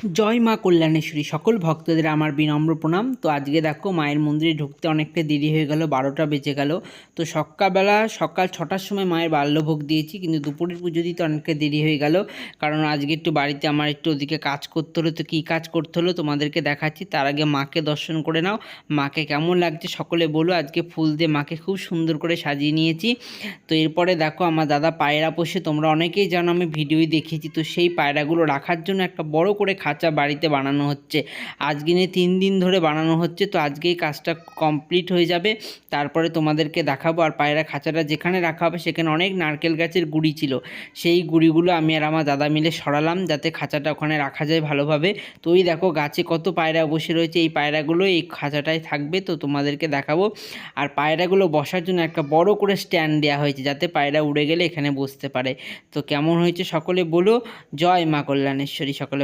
জয় মা কল্যাণেশ্বরী, সকল ভক্তদের আমার বিনম্র প্রণাম। তো আজকে দেখো মায়ের মন্দিরে ঢুকতে অনেকটা দেরি হয়ে গেল, 12টা বেজে গেল। তো সকাল 6টার সময় মায়ের বাল্যভোগ দিয়েছি, কিন্তু দুপুরের পুজো দিতে অনেকটা দেরি হয়ে গেল, কারণ আজকে একটু বাড়িতে আমার একটু ওদিকে কাজ করতে হলো। তো কী কাজ করতে হলো তোমাদেরকে দেখাচ্ছি, তার আগে মাকে দর্শন করে নাও। মাকে কেমন লাগছে সকলে বলো। আজকে ফুল দিয়ে মাকে খুব সুন্দর করে সাজিয়ে নিয়েছি। তো এরপরে দেখো আমার দাদা পায়রা পোষে, তোমরা অনেকেই জানো, আমি ভিডিওই দেখেছি। তো সেই পায়রাগুলো রাখার জন্য একটা বড় করে খাঁচা বাড়িতে বানানো হচ্ছে। আজকে নিয়ে 3 দিন ধরে বানানো হচ্ছে। তো আজকেই কাজটা কমপ্লিট হয়ে যাবে, তারপরে তোমাদেরকে দেখাবো। আর পায়রা খাঁচাটা যেখানে রাখা হবে সেখানে অনেক নারকেল গাছের গুঁড়ি ছিল, সেই গুঁড়িগুলো আমি আর আমার দাদা মিলে সরালাম যাতে খাঁচাটা ওখানে রাখা যায় ভালোভাবে। তো ওই দেখো গাছে কত পায়রা বসে রয়েছে, এই পায়রাগুলো এই খাঁচাটায় থাকবে, তো তোমাদেরকে দেখাবো। আর পায়রাগুলো বসার জন্য একটা বড় করে স্ট্যান্ড দেওয়া হয়েছে, যাতে পায়রা উড়ে গেলে এখানে বসতে পারে। তো কেমন হয়েছে সকলে বলো। জয় মা কল্যাণেশ্বরী সকলে।